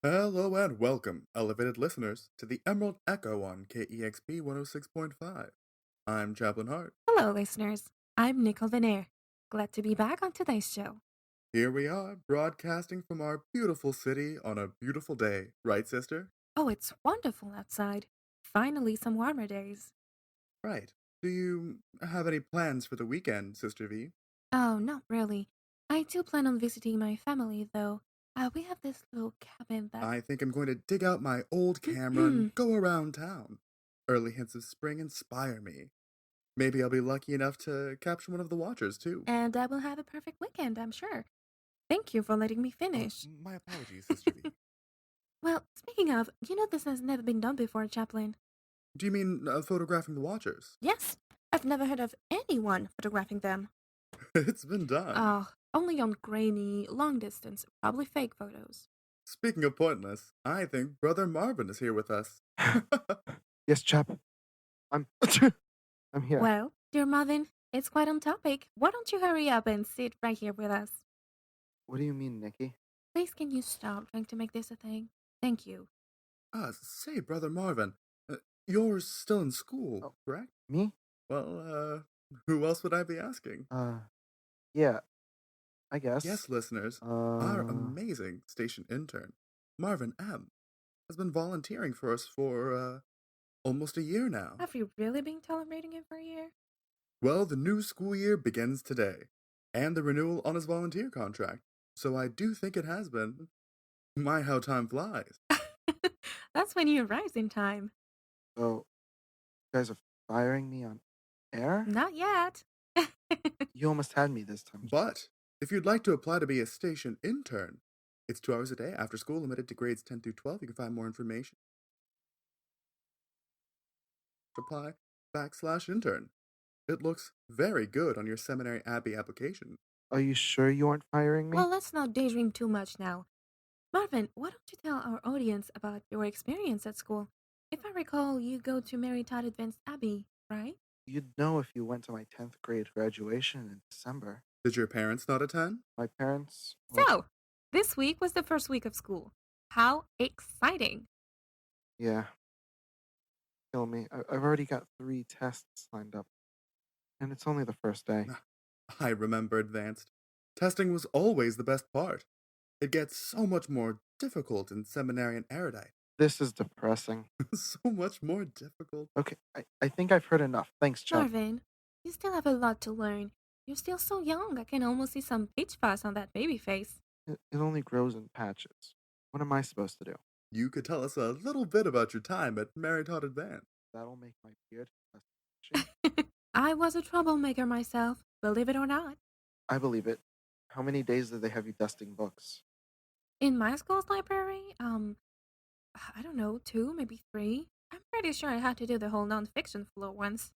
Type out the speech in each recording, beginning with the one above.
Hello and welcome, elevated listeners, to the Emerald Echo on KEXP 106.5. I'm Chaplain Hart. Hello, listeners. I'm Nicole Veneer. Glad to be back on today's show. Here we are, broadcasting from our beautiful city on a beautiful day, right, sister? Oh, it's wonderful outside. Finally, some warmer days. Right. Do you have any plans for the weekend, Sister V? Oh, not really. I do plan on visiting my family, though. We have this little cabin that. I think I'm going to dig out my old camera and go around town. Early hints of spring inspire me. Maybe I'll be lucky enough to capture one of the watchers, too. And I will have a perfect weekend, I'm sure. Thank you for letting me Oh, finish. my apologies, Sister V. Well, speaking of, this has never been done before, Chaplain. Do you mean photographing the watchers? Yes, I've never heard of anyone photographing them. It's been done. Oh, only on grainy, long distance, probably fake photos. Speaking of pointless, I think Brother Marvin is here with us. Yes, chap. I'm I'm here. Well, dear Marvin, it's quite on topic. Why don't you hurry up and sit right here with us? What do you mean, Nikki? Please, can you stop trying to make this a thing? Thank you. Say, Brother Marvin, you're still in school, Oh, correct? me? Well, who else would I be asking? Yeah, I guess. Yes, listeners, our amazing station intern, Marvin M., has been volunteering for us for, almost a year now. Have you really been tolerating him for a year? Well, the new school year begins today, and the renewal on his volunteer contract, so I do think it has been. My, how time flies. That's when you arrived in time. So, you guys are firing me on air? Not yet. You almost had me this time. But if you'd like to apply to be a station intern, it's 2 hours a day after school, limited to grades 10 through 12. You can find more information. Apply /intern. It looks very good on your Seminary Abbey application. Are you sure you aren't firing me? Well, let's not daydream too much now. Marvin, why don't you tell our audience about your experience at school? If I recall, you go to Mary Todd Advanced Abbey, right? You'd know if you went to my 10th grade graduation in December. Did your parents not attend? My parents, well, So, this week was the first week of school. How exciting! yeah, kill me. I've already got 3 tests lined up, and it's only the first day. I remember advanced. Testing was always the best part. It gets so much more difficult in seminary and erudite. This is depressing. So much more difficult. Okay, I think I've heard enough. Thanks, Chap. Marvin, you still have a lot to learn. You're still so young. I can almost see some peach fuzz on that baby face. It only grows in patches. What am I supposed to do? You could tell us a little bit about your time at Mary Todd Advance. That'll make my beard less itchy. I was a troublemaker myself, believe it or not. I believe it. How many days did they have you dusting books? In my school's library, I don't know, 2, maybe 3. I'm pretty sure I had to do the whole nonfiction floor once.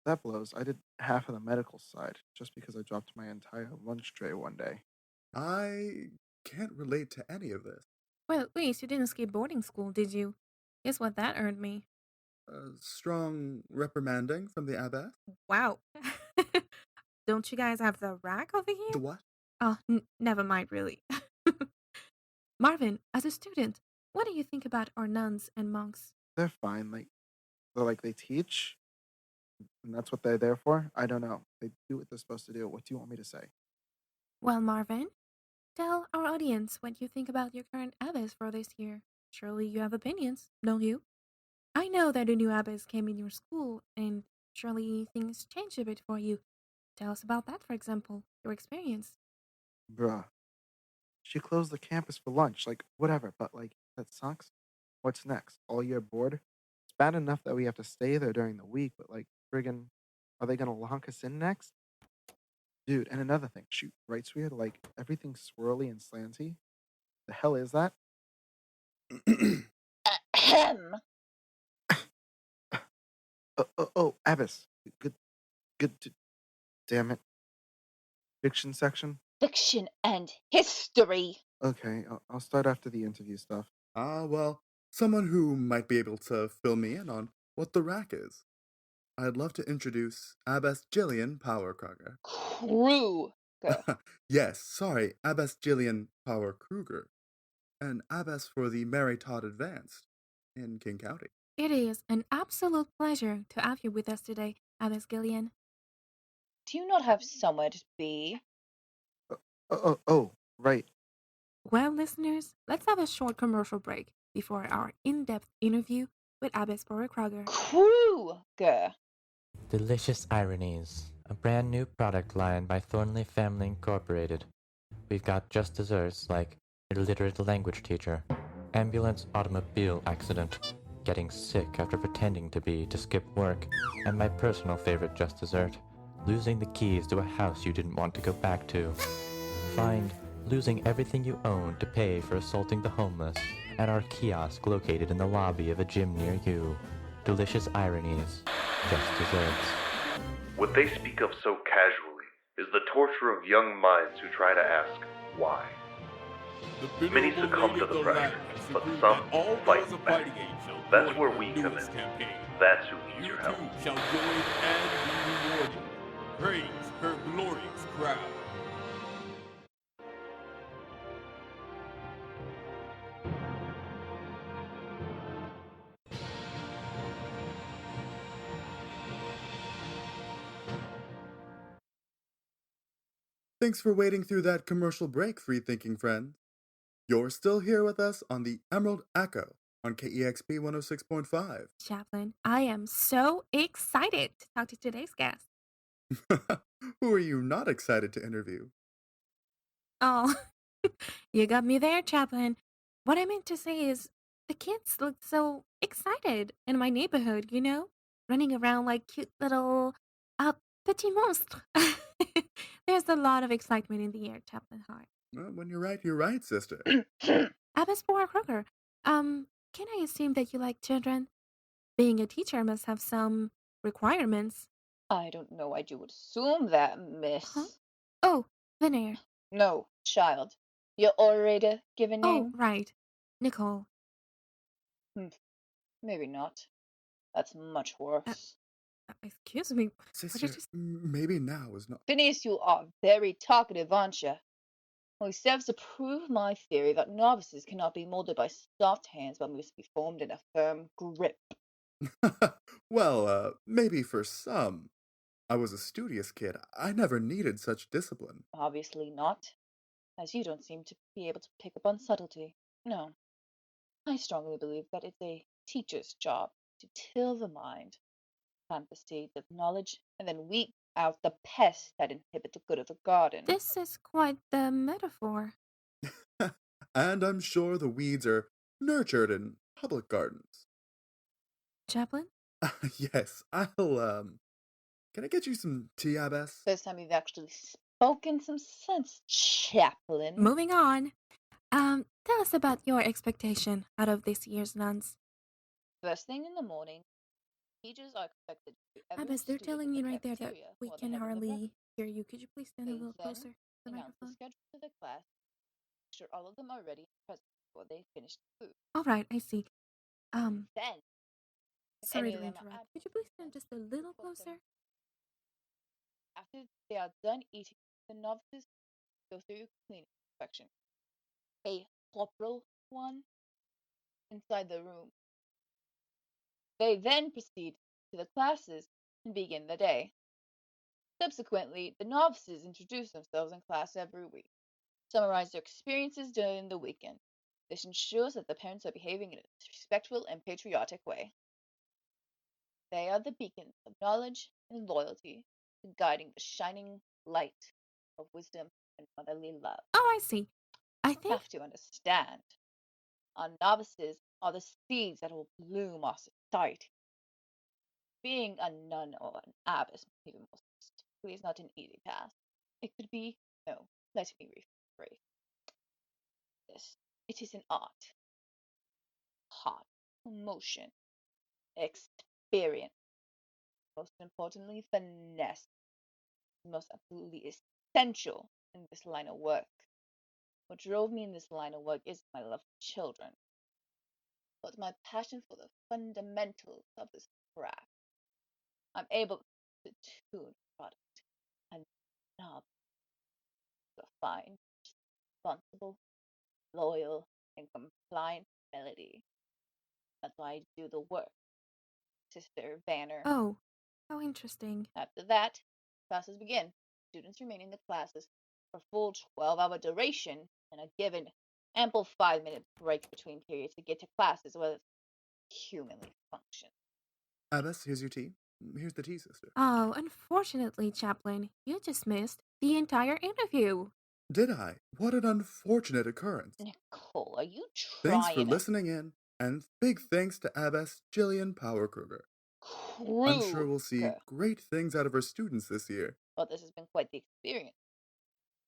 That blows. I did half of the medical side just because I dropped my entire lunch tray one day. I can't relate to any of this. Well, at least you didn't skip boarding school, did you? Guess what that earned me? A strong reprimanding from the abbess? Wow. Don't you guys have the rack over here? The what? Oh, never mind, really. Marvin, as a student, what do you think about our nuns and monks? They're fine. They teach, and that's what they're there for. I don't know. They do what they're supposed to do. What do you want me to say? Well, Marvin, tell our audience what you think about your current abbess for this year. Surely you have opinions, don't you? I know that a new abbess came in your school, and surely things changed a bit for you. Tell us about that, for example, your experience. Bruh. She closed the campus for lunch. Whatever, but that sucks. What's next? All year board? It's bad enough that we have to stay there during the week, but friggin', are they gonna lock us in next? Dude, and another thing, she writes weird, everything's swirly and slanty. The hell is that? Ahem. Oh, Abbess. Good, damn it. Fiction section? Fiction and history. Okay, I'll start after the interview stuff. Well, someone who might be able to fill me in on what the rack is. I'd love to introduce Abbess Power-Krugger. Kruger. Yes, sorry, Abbess Power-Kruger. and Abbess for the Mary Todd Advanced in King County. It is an absolute pleasure to have you with us today, Alice Gillian. Do you not have somewhere to be? Right. Well, listeners, let's have a short commercial break before our in-depth interview with Abbess Power-Krugger. Kruger. Delicious Ironies, a brand new product line by Thornley Family Incorporated. We've got just desserts like illiterate language teacher, ambulance automobile accident, getting sick after pretending to be to skip work, and my personal favorite just dessert, losing the keys to a house you didn't want to go back to. Find losing everything you own to pay for assaulting the homeless at our kiosk located in the lobby of a gym near you. Delicious Ironies, just desserts. What they speak of so casually is the torture of young minds who try to ask, why? Many succumb to the pressure, but some fight back. That's where we come in. That's who needs your help. Shall join and be rewarded. Praise her glorious crown. Thanks for waiting through that commercial break, free thinking friend. You're still here with us on the Emerald Echo on KEXP 106.5. Chaplain, I am so excited to talk to today's guest. Who are you not excited to interview? Oh, you got me there, Chaplain. What I meant to say is the kids look so excited in my neighborhood, running around like cute little petit monstres. There's a lot of excitement in the air, Chaplain Hart. Well, when you're right, sister. Abbess Power-Kruger, can I assume that you like children? Being a teacher must have some requirements. I don't know why you would assume that, miss. Huh? Oh, Veneer. No, child. Your already given Oh, name? right. Nicole. Maybe not. That's much worse. Excuse me. Sister, maybe now is not. Phineas, you are very talkative, aren't you? Well, it serves to prove my theory that novices cannot be molded by soft hands but must be formed in a firm grip. Well, maybe for some. I was a studious kid. I never needed such discipline. Obviously not, as you don't seem to be able to pick up on subtlety. No. I strongly believe that it's a teacher's job to till the mind, plant the seeds of knowledge, and then weed out the pests that inhibit the good of the garden. This is quite the metaphor. And I'm sure the weeds are nurtured in public gardens. Chaplain? Yes, can I get you some tea, Abbess? First time you've actually spoken some sense, Chaplain. Moving on. Tell us about your expectation out of this year's nuns. First thing in the morning, teachers are expected to do every Abbess, they're student telling in me the right there that cafeteria we while can they're having a hardly breakfast. hear you. Could you please stand a They little then closer to the announce the microphone? schedule to the class, make sure all of them are ready and present before they finish the food. All right, I see. Then, if Sorry any to of them are interrupt. absent, Could you please stand just a little report them. closer? After they are done eating, the novices go through cleaning inspection. A corporal one inside the room. They then proceed to the classes and begin the day. Subsequently, the novices introduce themselves in class every week, summarize their experiences during the weekend. This ensures that the parents are behaving in a respectful and patriotic way. They are the beacons of knowledge and loyalty, guiding the shining light of wisdom and motherly love. Oh, I see. I think Have to understand, our novices are the seeds that will bloom our society. Being a nun or an abbess, even more specifically, is not an easy task. It could be, no, let me rephrase this. It is an art, heart, emotion, experience, most importantly, finesse, most absolutely essential in this line of work. What drove me in this line of work is my love for children, but my passion for the fundamentals of this craft. I'm able to tune product and knob to a fine, responsible, loyal, and compliant melody. That's why I do the work, Sister Banner. Oh, how interesting. After that, classes begin. Students remain in the classes for full 12-hour duration and are given ample 5-minute break between periods to get to classes where humanly function. Abbess, here's your tea. Here's the tea, sister. Oh, unfortunately, Chaplain, you just missed the entire interview. Did I? What an unfortunate occurrence. Nicole, are you Thanks for trying to... listening in, and big thanks to Abbess Power-Kruger. I'm sure we'll see Kruger. great things out of her students this year. Well, this has been quite the experience.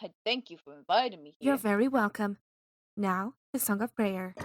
I thank you for inviting me here. You're very welcome. Now, the Song of Prayer.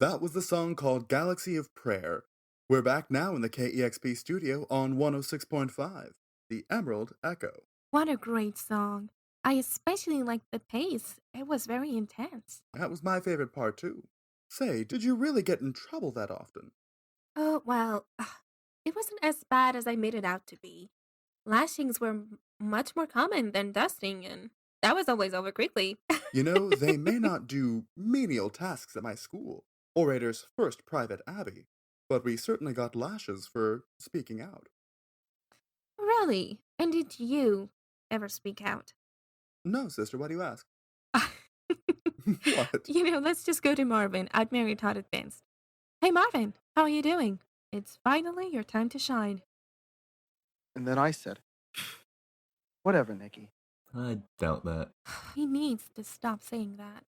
That was the song called Galaxy of Prayer. We're back now in the KEXP studio on 106.5, the Emerald Echo. What a great song. I especially liked the pace. It was very intense. That was my favorite part, too. Say, did you really get in trouble that often? Oh, well, it wasn't as bad as I made it out to be. Lashings were much more common than dusting, and that was always over quickly. You know, they may not do menial tasks at my school, Orator's first private abbey, but we certainly got lashes for speaking out. Really? And did you ever speak out? No, sister, why do you ask? What? Let's just go to Marvin at Mary Todd Advanced. Hey, Marvin, how are you doing? It's finally your time to shine. And then I said, whatever, Nikki. I doubt that. He needs to stop saying that.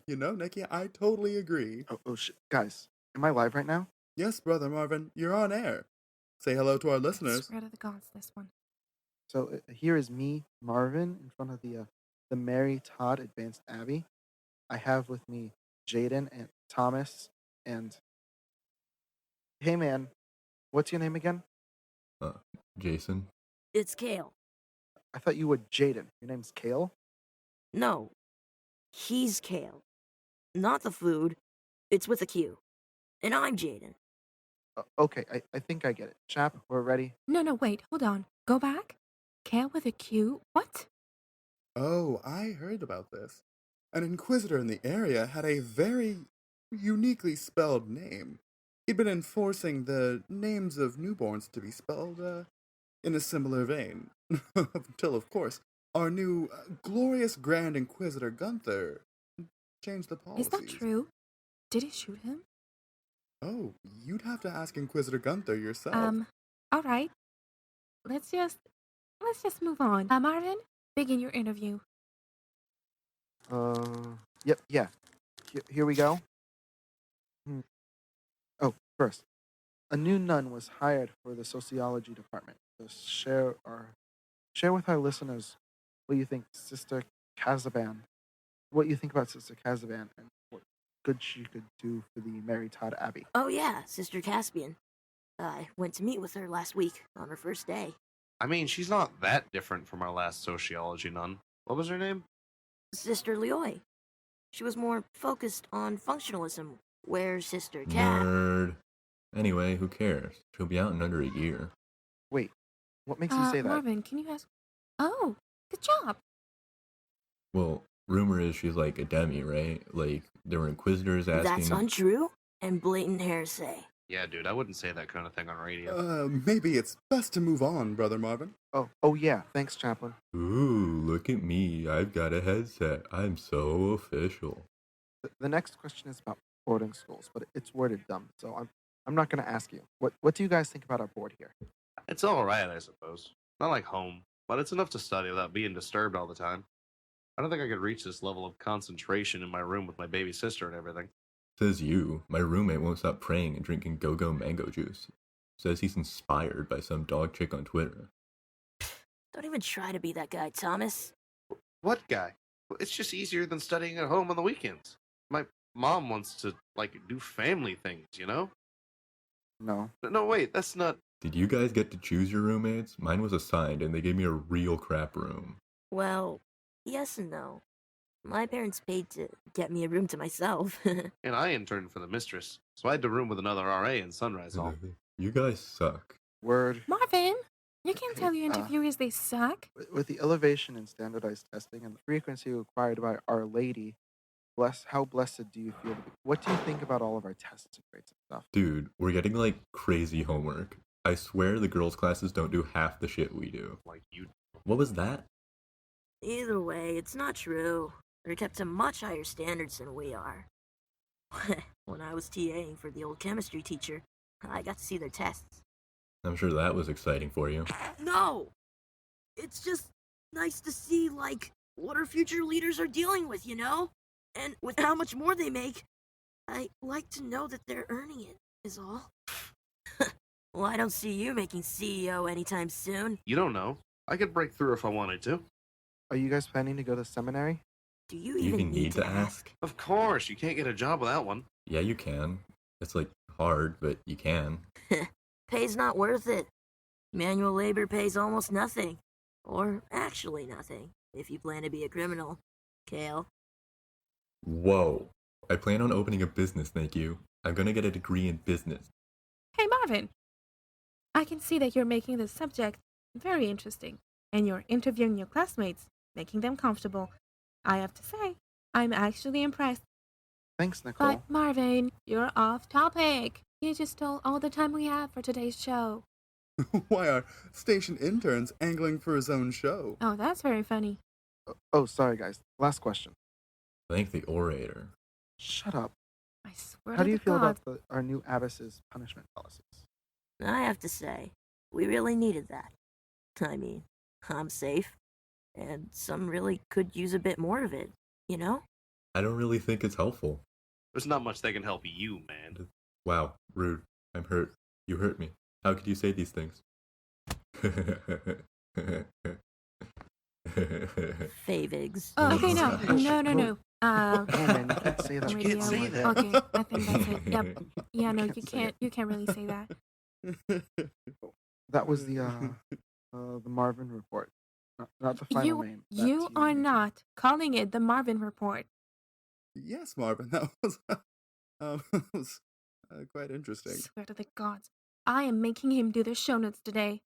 You know, Nikki, I totally agree. Oh shit. Guys, am I live right now? Yes, Brother Marvin, you're on air. Say hello to our listeners. Spread of the gods, this one. So here is me, Marvin, in front of the Mary Todd Advanced Abbey. I have with me Jaden and Thomas and... Hey man, what's your name again? Jason? It's Kale. I thought you were Jaden. Your name's Kale? No, he's Kale. Not the food. It's with a Q. And I'm Jaden. Okay, I think I get it. Chap, we're ready. No, wait, hold on. Go back. Kale with a Q? What? Oh, I heard about this. An inquisitor in the area had a very uniquely spelled name. He'd been enforcing the names of newborns to be spelled in a similar vein. Until, of course, our new glorious Grand Inquisitor Gunther changed the policies. Is that true? Did he shoot him? Oh, you'd have to ask Inquisitor Gunther yourself. All right. Let's just move on. Marvin, begin your interview. Yep, yeah. Here we go. Oh, first, a new nun was hired for the sociology department to share with our listeners what you think Sister Kazaban, what you think about Sister Kazaban, and what good she could do for the Mary Todd Abbey. Oh yeah, Sister Caspian. I went to meet with her last week on her first day. I mean, she's not that different from our last sociology nun. What was her name? Sister Leoy. She was more focused on functionalism, where Sister Cat... Nerd. Anyway, who cares? She'll be out in under a year. Wait, what makes you say that? Marvin, can you ask... Oh, good job. Well, rumor is she's like a demi, right? Like, there were inquisitors asking... That's untrue and blatant heresy. Yeah, dude, I wouldn't say that kind of thing on radio. Maybe it's best to move on, Brother Marvin. Oh yeah, thanks, Chaplain. Ooh, look at me. I've got a headset. I'm so official. The next question is about boarding schools, but it's worded dumb, so I'm not going to ask you. What do you guys think about our board here? It's alright, I suppose. Not like home, but it's enough to study without being disturbed all the time. I don't think I could reach this level of concentration in my room with my baby sister and everything. Says you. My roommate won't stop praying and drinking go-go mango juice. Says he's inspired by some dog chick on Twitter. Don't even try to be that guy, Thomas. What guy? It's just easier than studying at home on the weekends. My mom wants to, do family things, you know? No. No, wait, that's not... Did you guys get to choose your roommates? Mine was assigned, and they gave me a real crap room. Well, yes and no. My parents paid to get me a room to myself. And I interned for the mistress, so I had to room with another RA in Sunrise Hall. You guys suck. Word. Marvin, you can't tell your interviewers they suck. With the elevation in standardized testing and the frequency required by Our Lady, How blessed do you feel to be? What do you think about all of our tests and grades and stuff? Dude, we're getting like crazy homework. I swear the girls' classes don't do half the shit we do. Like you. What was that? Either way, it's not true. They're kept to much higher standards than we are. When I was TAing for the old chemistry teacher, I got to see their tests. I'm sure that was exciting for you. No! It's just nice to see, like, what our future leaders are dealing with, you know? And with how much more they make, I like to know that they're earning it, is all. Well, I don't see you making CEO anytime soon. You don't know. I could break through if I wanted to. Are you guys planning to go to seminary? Do you Do you even need to ask? Of course, you can't get a job without one. Yeah, you can. It's like hard, but you can. Pay's not worth it. Manual labor pays almost nothing. Or actually nothing, if you plan to be a criminal. Kale. Whoa. I plan on opening a business, thank you. I'm gonna get a degree in business. Hey, Marvin. I can see that you're making this subject very interesting, and you're interviewing your classmates, making them comfortable. I have to say, I'm actually impressed. Thanks, Nicole. But Marvin, you're off topic. You just stole all the time we have for today's show. Why are station interns angling for his own show? Oh, that's very funny. Oh, sorry, guys. Last question. Thank the orator. Shut up. I swear How to do you feel God. about our new Abbess's punishment policies? I have to say, we really needed that. I mean, I'm safe, and some really could use a bit more of it, you know? I don't really think it's helpful. There's not much that can help you, man. Wow, rude. I'm hurt. You hurt me. How could you say these things? Favigs. Oh, okay, no. No. Oh, man, you can't say that. You can't say that. Okay, I think that's it. Yep. Yeah, no, you can't. You can't really say that. That was the Marvin report. Not the final name. Back You to are Nikki. not calling it the Marvin report. Yes, Marvin, that was, was quite interesting. Swear to the gods, I am making him do the show notes today.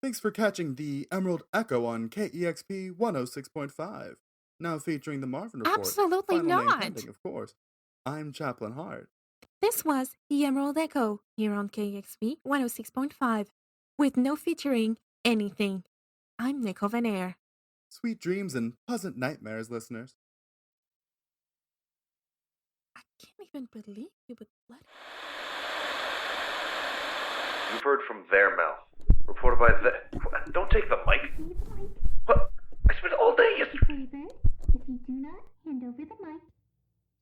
Thanks for catching the Emerald Echo on KEXP 106.5. Now featuring the Marvin Report. Absolutely Final name not. pending, of course. I'm Chaplain Hart. This was the Emerald Echo here on KXP 106.5 with no featuring anything. I'm Nicole Van Air. Sweet dreams and pleasant nightmares, listeners. I can't even believe you would let it. You've heard from their mouth. Reported by Don't take the mic. What? I spent all day yesterday. If you do not hand over the mic,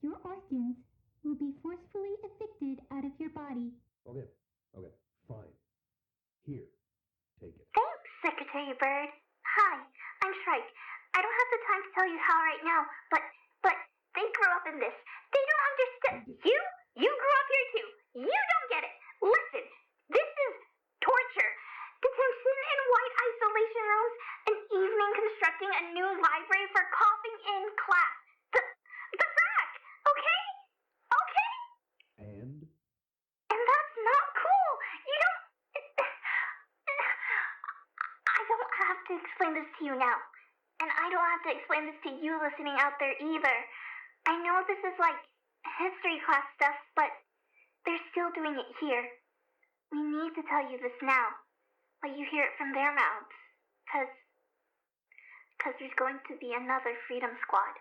your organs will be forcefully evicted out of your body. Okay, fine. Here, take it. Thanks, Secretary Bird. Hi, I'm Shrike. I don't have the time to tell you how right now, but they grew up in this. They don't understand. You grew up here too. You don't get it. Listen, this is torture. Detention in white isolation rooms, and evening constructing a new library for coughing in class. The frack, okay? Okay? And that's not cool. You don't... I don't have to explain this to you now. And I don't have to explain this to you listening out there either. I know this is like history class stuff, but they're still doing it here. We need to tell you this now. Let you hear it from their mouths. Cause there's going to be another Freedom Squad.